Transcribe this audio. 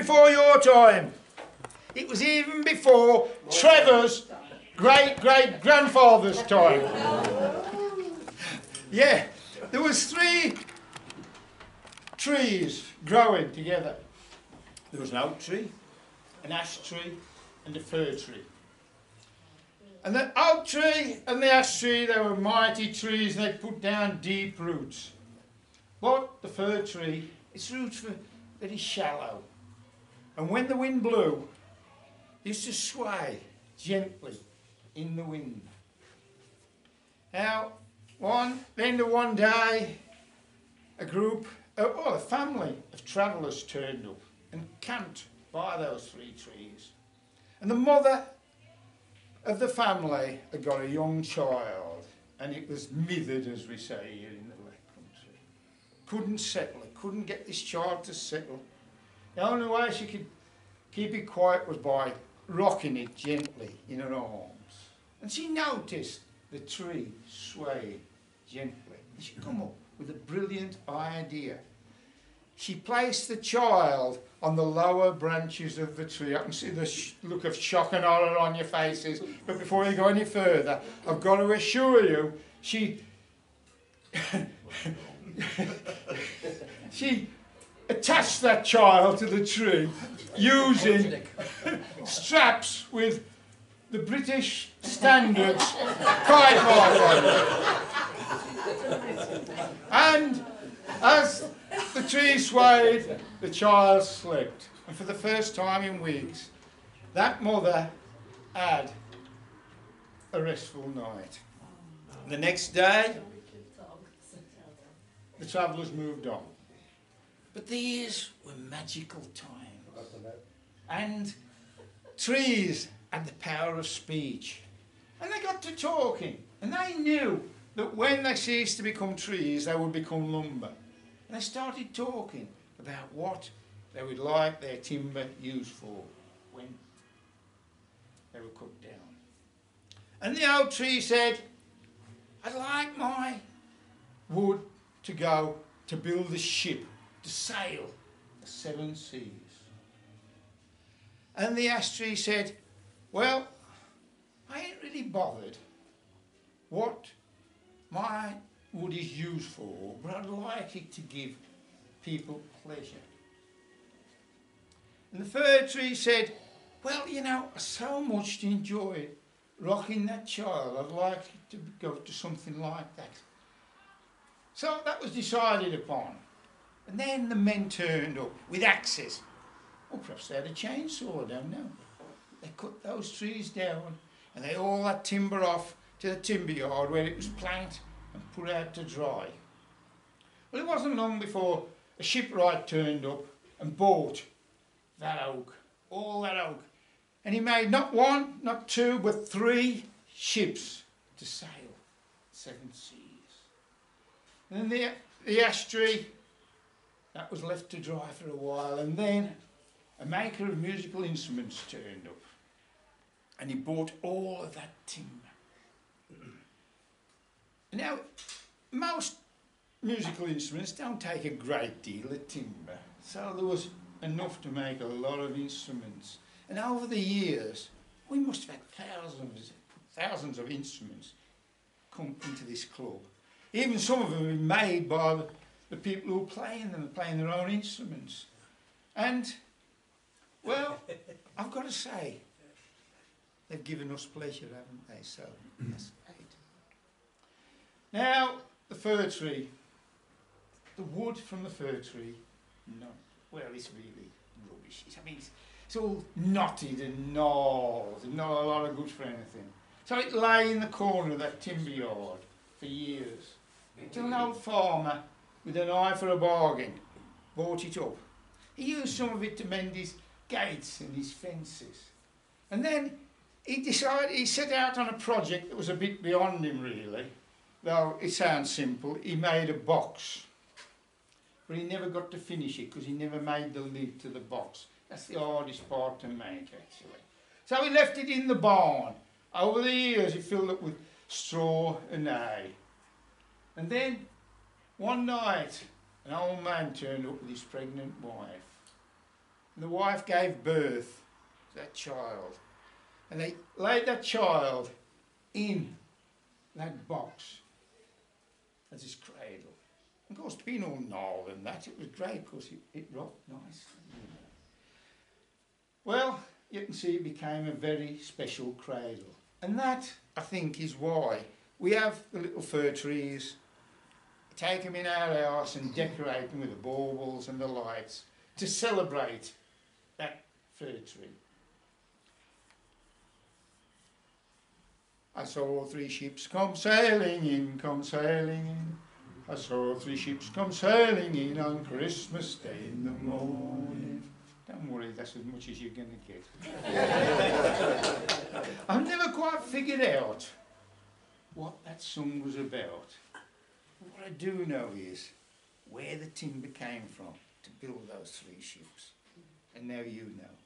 before your time. It was even before Trevor's great-great-grandfather's time. Yeah, there was 3 trees growing together. There was an oak tree, an ash tree, and a fir tree. And the oak tree and the ash tree, they were mighty trees, and they put down deep roots. But the fir tree, its roots were very shallow. And when the wind blew, it used to sway gently in the wind. Now, one day, a family of travellers turned up and camped by those 3 trees. And the mother of the family had got a young child, and it was mithered, as we say here in the Black Country. Couldn't settle it, couldn't get this child to settle. The only way she could keep it quiet was by rocking it gently in her arms. And she noticed the tree sway gently. And she come up with a brilliant idea. She placed the child on the lower branches of the tree. I can see the look of shock and horror on your faces, but before you go any further, I've got to assure you, she attached that child to the tree using straps with the British standards kite mark on it. And as the tree swayed, the child slept. And for the first time in weeks, that mother had a restful night. The next day, the travellers moved on. But these were magical times. And trees had the power of speech. And they got to talking. And they knew that when they ceased to become trees, they would become lumber. And they started talking about what they would like their timber used for when they were cut down. And the oak tree said, I'd like my wood to go to build a ship to sail the 7 seas. And the ash tree said, well, I ain't really bothered what my wood is used for, but I'd like it to give people pleasure. And the fir tree said, well, you know, I so much enjoyed rocking that child, I'd like it to go to something like that. So that was decided upon. And then the men turned up with axes. Or perhaps they had a chainsaw, I don't know. They cut those trees down and they hauled that timber off to the timber yard where it was planked and put out to dry. Well, it wasn't long before a shipwright turned up and bought that oak, all that oak. And he made not 1, not 2, but 3 ships to sail 7 seas. And then the ash tree, that was left to dry for a while, and then a maker of musical instruments turned up and he bought all of that timber. Now, most musical instruments don't take a great deal of timber, so there was enough to make a lot of instruments. And over the years, we must have had thousands of instruments come into this club. Even some of them have been made by the people who are playing them, playing their own instruments. And, well, I've got to say, they've given us pleasure, haven't they? So, that's great. Now, the fir tree, the wood from the fir tree, no, well, it's really rubbish. I mean, it's all knotted and gnarled and not a lot of good for anything. So it lay in the corner of that timber yard for years. Until an old farmer with an eye for a bargain bought it up. He used some of it to mend his gates and his fences. And then he set out on a project that was a bit beyond him really. Though it sounds simple, he made a box. But he never got to finish it because he never made the lid to the box. That's the hardest part to make actually. So he left it in the barn. Over the years he filled it with straw and hay. And then one night an old man turned up with his pregnant wife. And the wife gave birth to that child. And they laid that child in that box as his cradle. Of course, being all gnarled and that, it was great because it rocked nice. Well, you can see it became a very special cradle. And that, I think, is why we have the little fir trees, take them in our house and decorate them with the baubles and the lights to celebrate that fir tree. I saw 3 ships come sailing in, come sailing in. I saw 3 ships come sailing in on Christmas Day in the morning. Don't worry, that's as much as you're going to get. I've never quite figured out what that song was about. What I do know is where the timber came from to build those 3 ships. And now you know.